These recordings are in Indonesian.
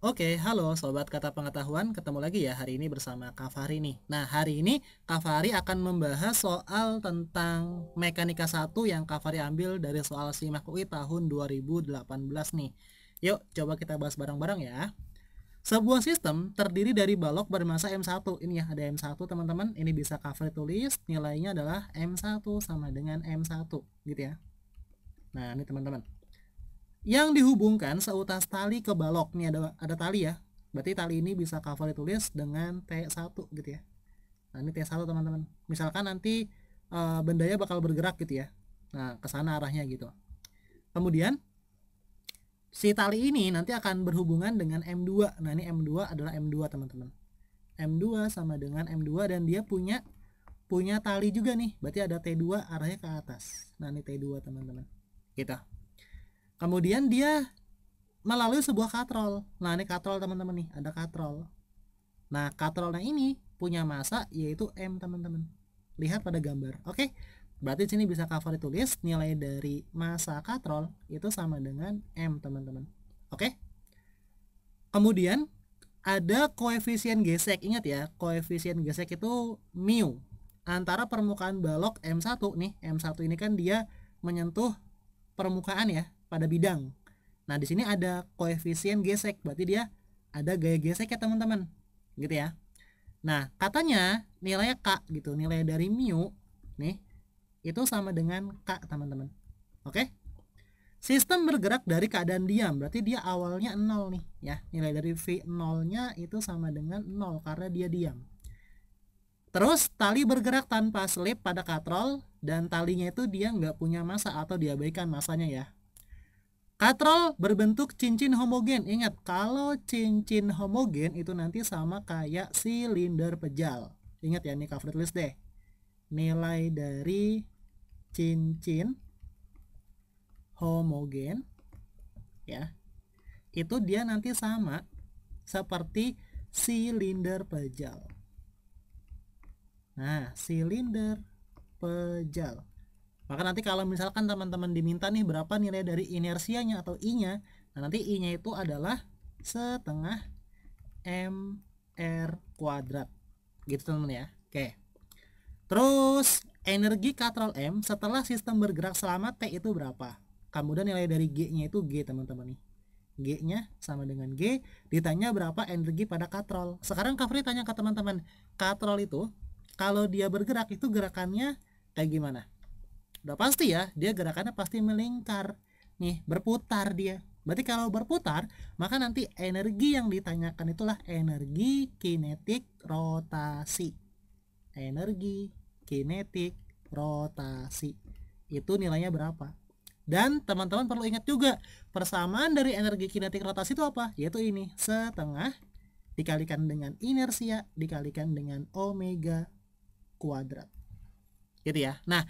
Oke, halo Sobat Kata Pengetahuan, ketemu lagi ya hari ini bersama Kak Fahri nih. Nah, hari ini Kak Fahri akan membahas soal tentang Mekanika 1 yang Kak Fahri ambil dari soal SIMAK UI tahun 2018 nih. Yuk, coba kita bahas bareng-bareng ya. Sebuah sistem terdiri dari balok bermasa M1. Ini ya, ada M1 teman-teman. Ini bisa Kak Fahri tulis, nilainya adalah M1 sama dengan M1, gitu ya. Nah, ini teman-teman, yang dihubungkan seutas tali ke balok. Nih ada tali ya, berarti tali ini bisa cover ditulis dengan T1 gitu ya. Nah, ini T1 teman-teman. Misalkan nanti bendanya bakal bergerak gitu ya, nah ke sana arahnya gitu. Kemudian si tali ini nanti akan berhubungan dengan M2. Nah, ini M2 adalah M2 teman-teman. M2 sama dengan M2 dan dia punya tali juga nih, berarti ada T2 arahnya ke atas. Nah, ini T2 teman-teman gitu. Kemudian dia melalui sebuah katrol. Nah, ini katrol teman-teman nih, ada katrol. Nah, katrolnya ini punya massa yaitu M teman-teman. Lihat pada gambar. Oke. Berarti sini bisa cover tulis nilai dari massa katrol itu sama dengan M teman-teman. Oke. Kemudian ada koefisien gesek. Ingat ya, koefisien gesek itu mu antara permukaan balok M1 nih. M1 ini kan dia menyentuh permukaan ya pada bidang. Nah, di sini ada koefisien gesek, berarti dia ada gaya gesek ya teman-teman, gitu ya. Nah, katanya nilainya K gitu, nilai dari mu nih itu sama dengan K teman-teman. Oke? Sistem bergerak dari keadaan diam, berarti dia awalnya 0 nih ya. Nilai dari V0-nya itu sama dengan 0 karena dia diam. Terus tali bergerak tanpa selip pada katrol dan talinya itu dia nggak punya massa atau diabaikan massanya ya. Katrol berbentuk cincin homogen. Ingat, kalau cincin homogen itu nanti sama kayak silinder pejal. Ingat ya, ini cover tulis deh. Nilai dari cincin homogen ya, itu dia nanti sama seperti silinder pejal. Nah, silinder pejal. Maka nanti kalau misalkan teman-teman diminta nih berapa nilai dari inersianya atau I-nya, nah nanti I-nya itu adalah setengah mr kuadrat. Gitu teman-teman ya. Oke. Terus energi katrol M setelah sistem bergerak selama T itu berapa? Kemudian nilai dari G-nya itu G teman-teman nih. G-nya sama dengan G, ditanya berapa energi pada katrol. Sekarang Kak Fri tanya ke teman-teman, katrol itu kalau dia bergerak itu gerakannya kayak gimana? Udah pasti ya, dia gerakannya pasti melingkar nih, berputar dia. Berarti kalau berputar, maka nanti energi yang ditanyakan itulah energi kinetik rotasi. Energi kinetik rotasi itu nilainya berapa? Dan teman-teman perlu ingat juga, persamaan dari energi kinetik rotasi itu apa? Yaitu ini, setengah dikalikan dengan inersia dikalikan dengan omega kuadrat. Gitu ya. Nah,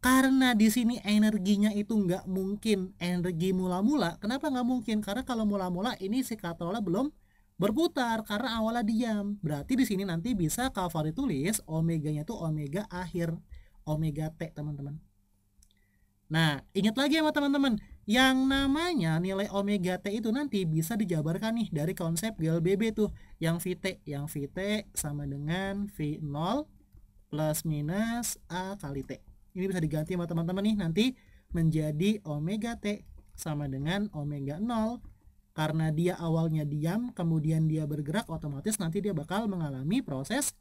karena di sini energinya itu nggak mungkin energi mula-mula. Kenapa nggak mungkin? Karena kalau mula-mula ini si katrolnya belum berputar karena awalnya diam. Berarti di sini nanti bisa Kak Fahri tulis omeganya itu omega akhir, omega T teman-teman. Nah, ingat lagi sama teman-teman, yang namanya nilai omega T itu nanti bisa dijabarkan nih dari konsep GLBB tuh, yang VT sama dengan V0 plus minus A kali T. Ini bisa diganti sama teman-teman nih nanti menjadi omega T sama dengan omega 0. Karena dia awalnya diam, kemudian dia bergerak, otomatis nanti dia bakal mengalami proses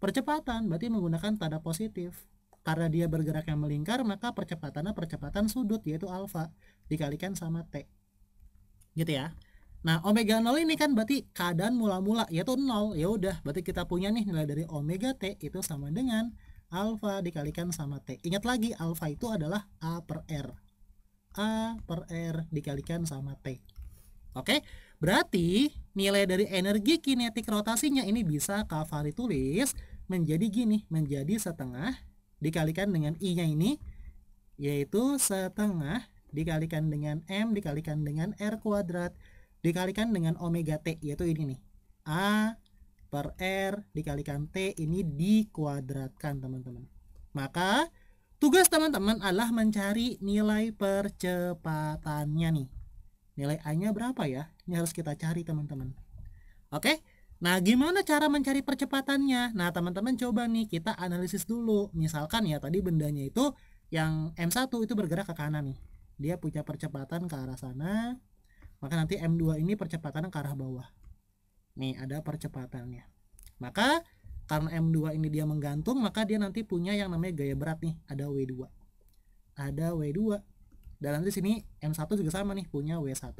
percepatan, berarti menggunakan tanda positif. Karena dia bergerak yang melingkar, maka percepatannya percepatan sudut, yaitu alfa, dikalikan sama T. Gitu ya. Nah, omega 0 ini kan berarti keadaan mula-mula, yaitu 0. Ya udah, berarti kita punya nih nilai dari omega T itu sama dengan alfa dikalikan sama T. Ingat lagi, alfa itu adalah A per R. A per R dikalikan sama T. Oke, berarti nilai dari energi kinetik rotasinya ini bisa Kak Fahri tulis menjadi gini, menjadi setengah dikalikan dengan I-nya ini, yaitu setengah dikalikan dengan M dikalikan dengan R kuadrat dikalikan dengan omega T, yaitu ini nih, A per R dikalikan T, ini dikuadratkan teman-teman. Maka tugas teman-teman adalah mencari nilai percepatannya nih. Nilai A-nya berapa ya? Ini harus kita cari teman-teman. Oke, nah gimana cara mencari percepatannya? Nah teman-teman coba nih kita analisis dulu. Misalkan ya tadi bendanya itu yang M1 itu bergerak ke kanan nih. Dia punya percepatan ke arah sana. Maka nanti M2 ini percepatannya ke arah bawah. Nih ada percepatannya. Maka karena M2 ini dia menggantung, maka dia nanti punya yang namanya gaya berat nih. Ada W2. Ada W2. Dan nanti sini M1 juga sama nih, punya W1.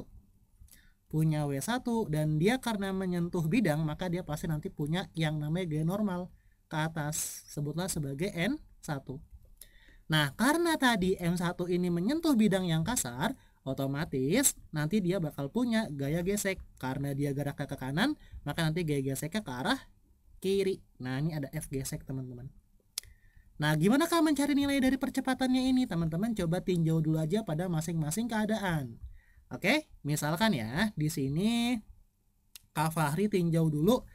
Punya W1 dan dia karena menyentuh bidang, maka dia pasti nanti punya yang namanya gaya normal ke atas. Sebutlah sebagai N1. Nah, karena tadi M1 ini menyentuh bidang yang kasar, otomatis nanti dia bakal punya gaya gesek. Karena dia geraknya ke kanan, maka nanti gaya geseknya ke arah kiri. Nah, ini ada F gesek teman-teman. Nah, gimana kah mencari nilai dari percepatannya ini? Teman-teman coba tinjau dulu aja pada masing-masing keadaan. Oke, misalkan ya, di sini Kak Fahri tinjau dulu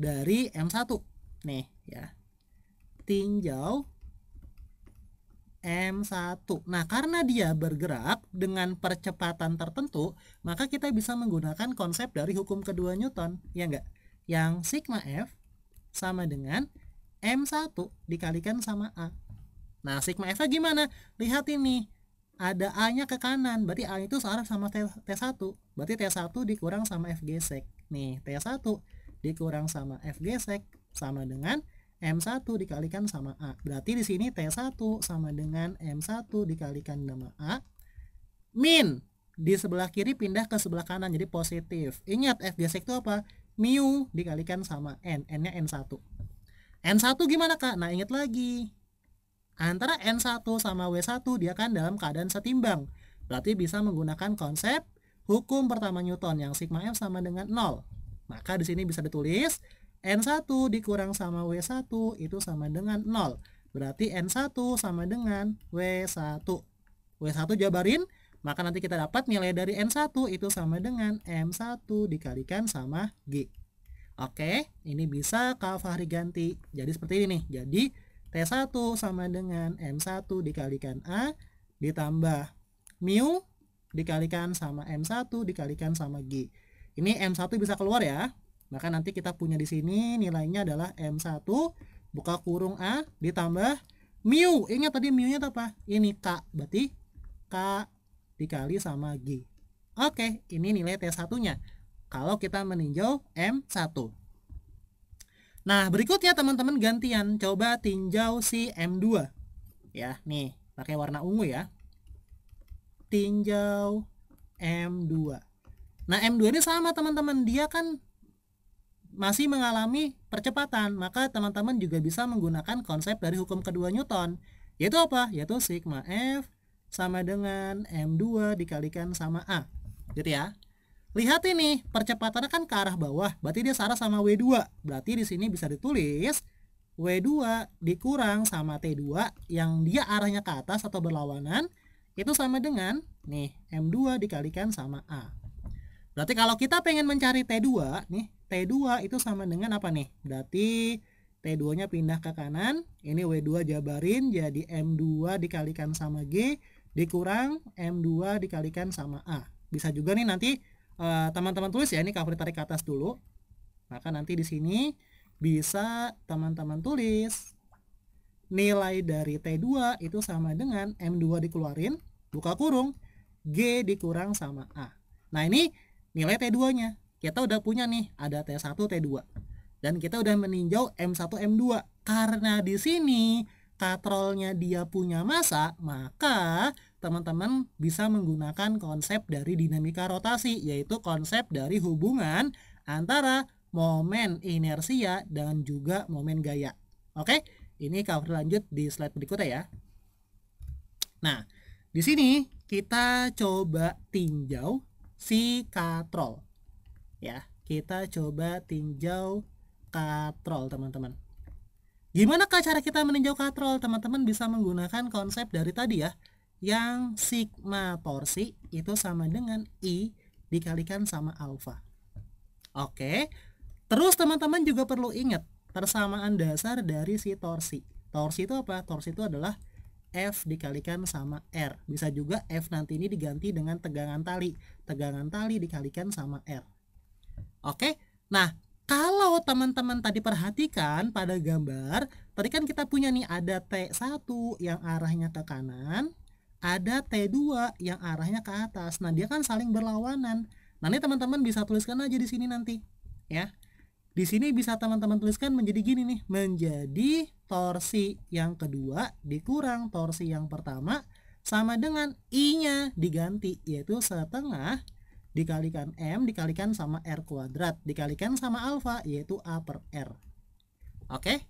dari M1. Nih ya. Tinjau M1. Nah, karena dia bergerak dengan percepatan tertentu, maka kita bisa menggunakan konsep dari hukum kedua Newton, ya enggak? Yang sigma F sama dengan M1 dikalikan sama A. Nah, sigma F-nya gimana? Lihat ini. Ada A-nya ke kanan, berarti A itu searah sama T1. Berarti T1 dikurang sama F gesek. Nih, T1 dikurang sama F gesek sama dengan M1 dikalikan sama A. Berarti di sini T1 sama dengan M1 dikalikan sama A. Min di sebelah kiri pindah ke sebelah kanan jadi positif. Ingat F gesek itu apa? Mu dikalikan sama N. N-nya N1. N1 gimana Kak? Nah, ingat lagi. Antara N1 sama W1 dia kan dalam keadaan setimbang. Berarti bisa menggunakan konsep hukum pertama Newton yang sigma F sama dengan 0. Maka di sini bisa ditulis N1 dikurang sama W1 itu sama dengan 0. Berarti N1 sama dengan W1. W1 jabarin, maka nanti kita dapat nilai dari N1 itu sama dengan M1 dikalikan sama G. Oke, ini bisa Kak Fahri ganti. Jadi seperti ini nih. Jadi T1 sama dengan M1 dikalikan A ditambah mu dikalikan sama M1 dikalikan sama G. Ini M1 bisa keluar ya. Maka nanti kita punya di sini nilainya adalah M1 buka kurung A ditambah mu. Ingat tadi mu-nya apa? Ini K. Berarti K dikali sama G. Oke, ini nilai T1-nya. Kalau kita meninjau M1. Nah, berikutnya teman-teman gantian. Coba tinjau si M2. Ya, nih, pakai warna ungu ya. Tinjau M2. Nah, M2 ini sama teman-teman. Dia kan masih mengalami percepatan. Maka teman-teman juga bisa menggunakan konsep dari hukum kedua Newton. Yaitu apa? Yaitu sigma F sama dengan M2 dikalikan sama A. Gitu ya. Lihat ini, percepatannya kan ke arah bawah, berarti dia searah sama W2. Berarti di sini bisa ditulis W2 dikurang sama T2 yang dia arahnya ke atas atau berlawanan, itu sama dengan nih M2 dikalikan sama A. Berarti kalau kita pengen mencari T2, nih T2 itu sama dengan apa nih? Berarti T2-nya pindah ke kanan, ini W2 jabarin jadi M2 dikalikan sama G dikurang M2 dikalikan sama A. Bisa juga nih nanti teman-teman tulis ya, ini Kak Fahri tarik ke atas dulu. Maka nanti di sini bisa teman-teman tulis nilai dari T2 itu sama dengan M2 dikeluarin, buka kurung, G dikurang sama A. Nah, ini nilai T2-nya. Kita udah punya nih, ada T1, T2. Dan kita udah meninjau M1, M2. Karena di sini katrolnya dia punya massa, maka teman-teman bisa menggunakan konsep dari dinamika rotasi, yaitu konsep dari hubungan antara momen inersia dan juga momen gaya. Oke, ini Kak Fahri lanjut di slide berikutnya ya. Nah, di sini kita coba tinjau si katrol. Ya, kita coba tinjau katrol teman-teman. Gimana Kak cara kita meninjau katrol? Teman-teman bisa menggunakan konsep dari tadi ya, yang sigma torsi itu sama dengan I dikalikan sama alfa. Oke, terus teman-teman juga perlu ingat persamaan dasar dari si torsi. Torsi itu apa? Torsi itu adalah F dikalikan sama R. Bisa juga F nanti ini diganti dengan tegangan tali. Tegangan tali dikalikan sama R. Oke, nah kalau teman-teman tadi perhatikan pada gambar, tadi kan kita punya nih ada T1 yang arahnya ke kanan, ada T2 yang arahnya ke atas. Nah, dia kan saling berlawanan. Nah, ini teman-teman bisa tuliskan aja di sini nanti, ya. Di sini bisa teman-teman tuliskan menjadi gini nih, menjadi torsi yang kedua dikurang torsi yang pertama sama dengan I-nya diganti, yaitu setengah dikalikan M dikalikan sama R kuadrat dikalikan sama alfa, yaitu A per R. Oke?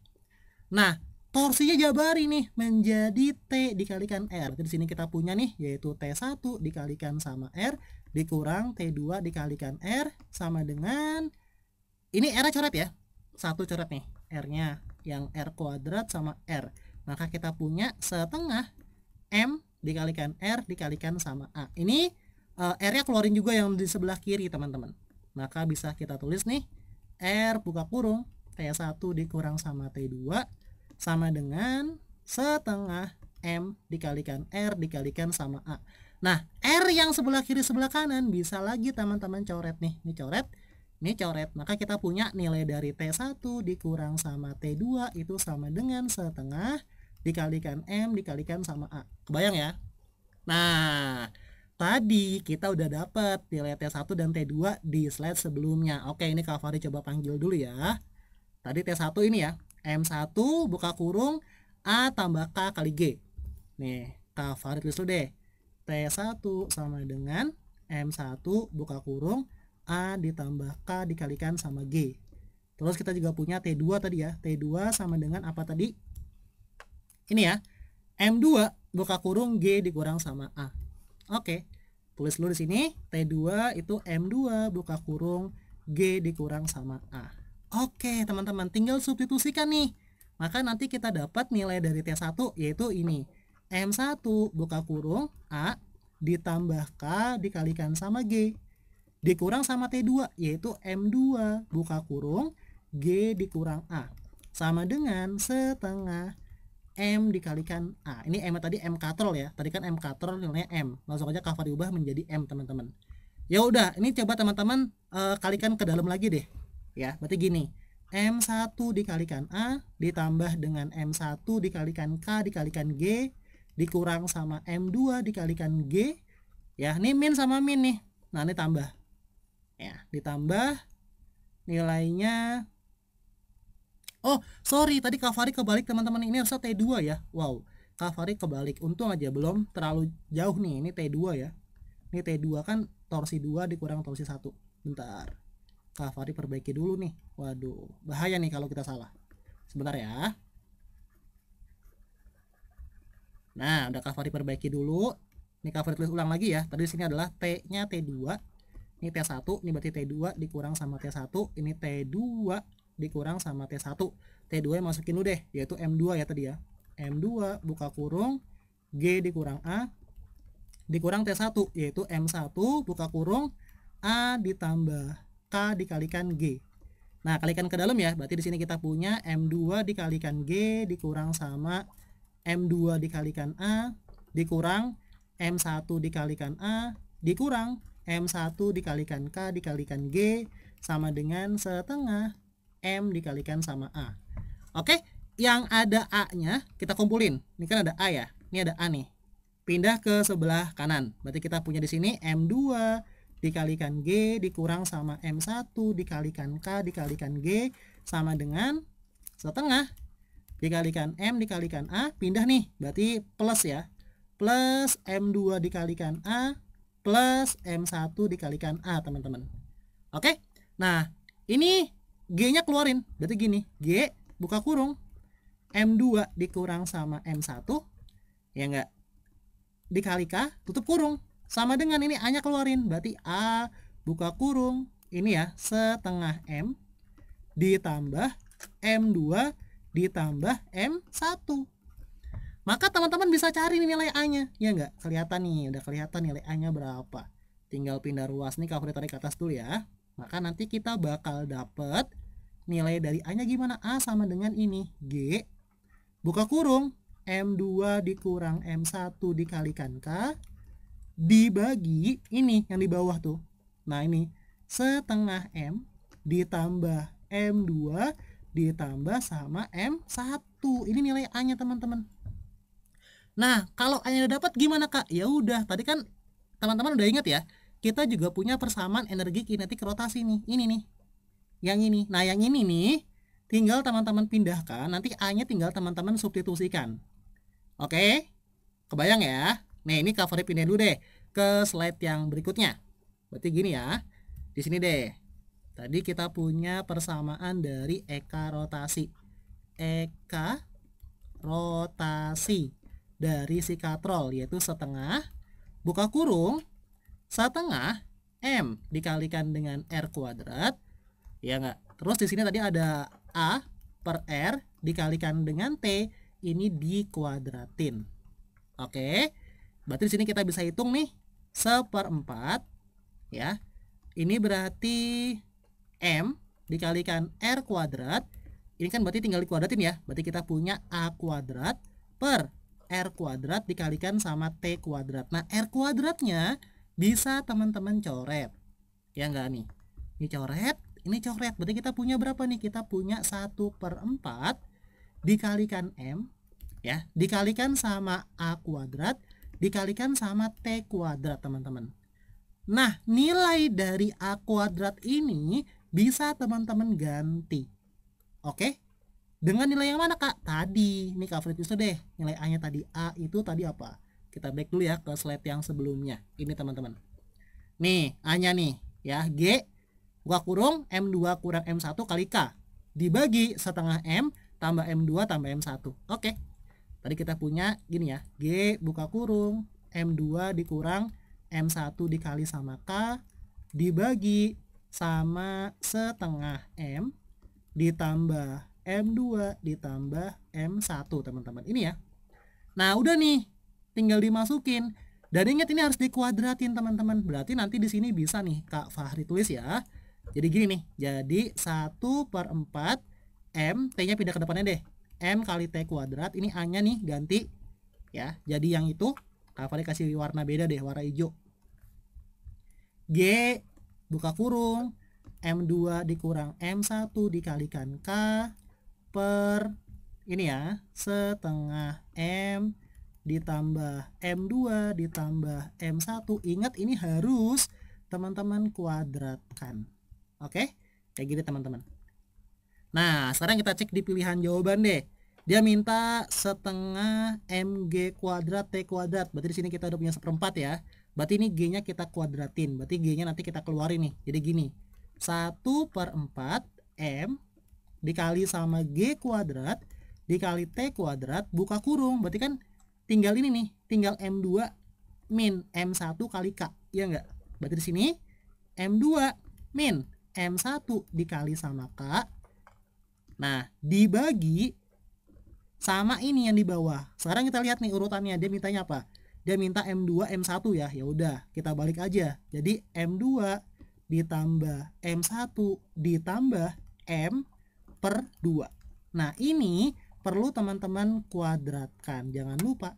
Nah, torsinya jabari nih menjadi T dikalikan R. Di sini kita punya nih, yaitu T1 dikalikan sama R dikurang T2 dikalikan R sama dengan ini R coret ya, satu coret nih R-nya yang R kuadrat sama R, maka kita punya setengah M dikalikan R dikalikan sama A. Ini R-nya keluarin juga yang di sebelah kiri teman-teman, maka bisa kita tulis nih R buka kurung T1 dikurang sama T2 sama dengan setengah M dikalikan R dikalikan sama A. Nah, R yang sebelah kiri sebelah kanan bisa lagi teman-teman coret nih, ini coret, ini coret, maka kita punya nilai dari T1 dikurang sama T2 itu sama dengan setengah dikalikan M dikalikan sama A. Kebayang ya? Nah, tadi kita udah dapat nilai T1 dan T2 di slide sebelumnya. Oke, ini Kak Fahri coba panggil dulu ya. Tadi T1 ini ya, M1 buka kurung A tambah K kali G. Nih, Kak Fahri tulis dulu deh. T1 sama dengan M1 buka kurung A ditambah K dikalikan sama G. Terus kita juga punya T2 tadi ya. T2 sama dengan apa tadi? Ini ya. M2 buka kurung G dikurang sama A. Oke. Tulis dulu di sini. T2 itu M2 buka kurung G dikurang sama A. Oke, teman-teman. Tinggal substitusikan nih. Maka nanti kita dapat nilai dari T1 yaitu ini. M1 buka kurung A ditambah K dikalikan sama G dikurang sama T2 yaitu M2 buka kurung G dikurang A sama dengan setengah M dikalikan A. Ini M tadi M katrol ya, tadi kan M katrol nilainya M, langsung aja Kak Fahri ubah menjadi M teman-teman. Ya udah, ini coba teman-teman kalikan ke dalam lagi deh ya. Berarti gini, M1 dikalikan A ditambah dengan M1 dikalikan K dikalikan G dikurang sama M2 dikalikan G ya, ini min sama min nih. Nah, ini tambah ya, ditambah nilainya, oh sorry tadi Kak Fahri kebalik teman-teman, ini harusnya T2 ya. Wow, Kak Fahri kebalik, untung aja belum terlalu jauh nih, ini T2 ya. Ini T2 kan torsi 2 dikurang torsi 1. Bentar, Kak Fahri perbaiki dulu nih. Waduh, bahaya nih kalau kita salah. Sebentar ya. Nah, udah Kak Fahri perbaiki dulu. Ini Kak Fahri tulis ulang lagi ya. Tadi di sini adalah T-nya T2. Ini T1, ini berarti T2 dikurang sama T1, ini T2 dikurang sama T1. T2 masukin dulu deh, yaitu M2 ya tadi ya. M2 buka kurung G dikurang A dikurang T1, yaitu M1 buka kurung A ditambah K dikalikan G. Nah, kalikan ke dalam ya. Berarti di sini kita punya M2 dikalikan G dikurang sama M2 dikalikan A dikurang M1 dikalikan A dikurang M1 dikalikan K dikalikan G sama dengan setengah M dikalikan sama A. Oke, yang ada A-nya kita kumpulin. Ini kan ada A ya. Ini ada A nih. Pindah ke sebelah kanan. Berarti kita punya di sini M2 dikalikan G dikurang sama M1 dikalikan K dikalikan G sama dengan setengah dikalikan M dikalikan A. Pindah nih. Berarti plus ya. Plus M2 dikalikan A plus M1 dikalikan A, teman-teman. Oke, nah ini G-nya keluarin, berarti gini, G buka kurung M2 dikurang sama M1 ya enggak, dikali K tutup kurung sama dengan ini A-nya keluarin, berarti A buka kurung ini ya setengah M ditambah M2 ditambah M1. Maka teman-teman bisa cari nilai A-nya, ya enggak? Kelihatan nih, udah kelihatan nilai A-nya berapa. Tinggal pindah ruas nih, Kak Fahri tarik ke atas dulu ya. Maka nanti kita bakal dapet nilai dari A-nya gimana? A sama dengan ini, G buka kurung M2 dikurang M1 dikalikan K dibagi ini yang di bawah tuh. Nah ini setengah M ditambah M2 ditambah sama M1. Ini nilai A-nya teman-teman. Nah kalau A-nya udah dapat gimana Kak? Ya udah, tadi kan teman-teman udah ingat ya, kita juga punya persamaan energi kinetik rotasi nih. Ini nih, yang ini. Nah yang ini nih tinggal teman-teman pindahkan, nanti A-nya tinggal teman-teman substitusikan. Oke, kebayang ya? Nih ini covernya pindah dulu deh ke slide yang berikutnya. Berarti gini ya, di sini deh. Tadi kita punya persamaan dari eka rotasi. Eka rotasi dari si katrol yaitu setengah, buka kurung, setengah M dikalikan dengan R kuadrat. Ya enggak? Terus di sini tadi ada A per R dikalikan dengan T, ini dikuadratin. Oke. Berarti di sini kita bisa hitung nih 1/4 ya. Ini berarti M dikalikan R kuadrat. Ini kan berarti tinggal dikuadratin ya. Berarti kita punya A kuadrat per R kuadrat dikalikan sama T kuadrat. Nah R kuadratnya bisa teman-teman coret. Ya enggak nih? Ini coret, ini coret. Berarti kita punya berapa nih? Kita punya 1/4 dikalikan M ya, dikalikan sama A kuadrat dikalikan sama T kuadrat teman-teman. Nah nilai dari A kuadrat ini bisa teman-teman ganti. Oke, dengan nilai yang mana Kak? Tadi, ini Kak Frit itu deh, nilai A nya tadi. A itu tadi apa? Kita back dulu ya ke slide yang sebelumnya. Ini teman-teman. Nih A nya nih ya, G buka kurung M2 kurang M1 kali K dibagi setengah M tambah M2 tambah M1. Oke, tadi kita punya gini ya, G buka kurung M2 dikurang M1 dikali sama K dibagi sama setengah M ditambah M2 ditambah M1 teman-teman. Ini ya. Nah udah nih, tinggal dimasukin. Dan ingat ini harus dikuadratin teman-teman. Berarti nanti di sini bisa nih Kak Fahri tulis ya. Jadi gini nih, jadi 1/4 M, T-nya pindah ke depannya deh. M kali T kuadrat, ini A-nya nih ganti ya. Jadi yang itu Kak Fahri kasih warna beda deh, warna hijau. G buka kurung M2 dikurang M1 dikalikan K per ini ya, setengah M ditambah M2 ditambah M1. Ingat ini harus teman-teman kuadratkan. Oke, kayak gini teman-teman. Nah sekarang kita cek di pilihan jawaban deh. Dia minta setengah MG kuadrat T kuadrat. Berarti di sini kita udah punya 1/4 ya. Berarti ini G nya kita kuadratin. Berarti G nya nanti kita keluarin nih. Jadi gini, 1/4 M dikali sama G kuadrat dikali T kuadrat buka kurung. Berarti kan tinggal ini nih, tinggal M2 min M1 kali K. Ya enggak? Berarti di sini M2 min M1 dikali sama K. Nah, dibagi sama ini yang di bawah. Sekarang kita lihat nih urutannya. Dia mintanya apa? Dia minta M2 M1 ya. Ya udah, kita balik aja. Jadi M2 ditambah M1 ditambah M per 2. Nah, ini perlu teman-teman kuadratkan. Jangan lupa.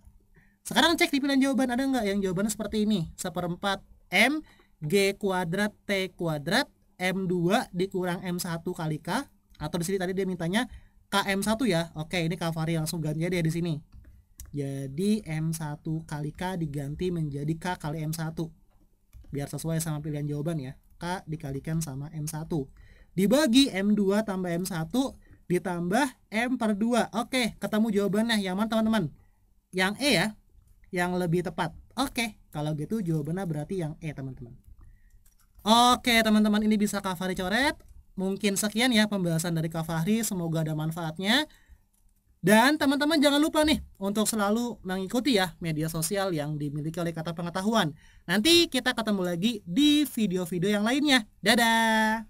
Sekarang cek di pilihan jawaban ada nggak yang jawabannya seperti ini. 1/4 M G kuadrat T kuadrat M2 dikurang M1 kali K. Atau di sini tadi dia mintanya KM1 ya. Oke, ini Kak Fahri langsung ganti aja di sini. Jadi M1 kali K diganti menjadi K kali M1. Biar sesuai sama pilihan jawaban ya. K dikalikan sama M1. Dibagi M2 tambah M1 ditambah M per 2. Oke, ketemu jawabannya. Yang mana teman-teman? Yang E ya. Yang lebih tepat. Oke, kalau gitu jawabannya berarti yang E teman-teman. Oke teman-teman, ini bisa Kak Fahri coret. Mungkin sekian ya pembahasan dari Kak Fahri. Semoga ada manfaatnya. Dan teman-teman jangan lupa nih untuk selalu mengikuti ya media sosial yang dimiliki oleh Kata Pengetahuan. Nanti kita ketemu lagi di video-video yang lainnya. Dadah!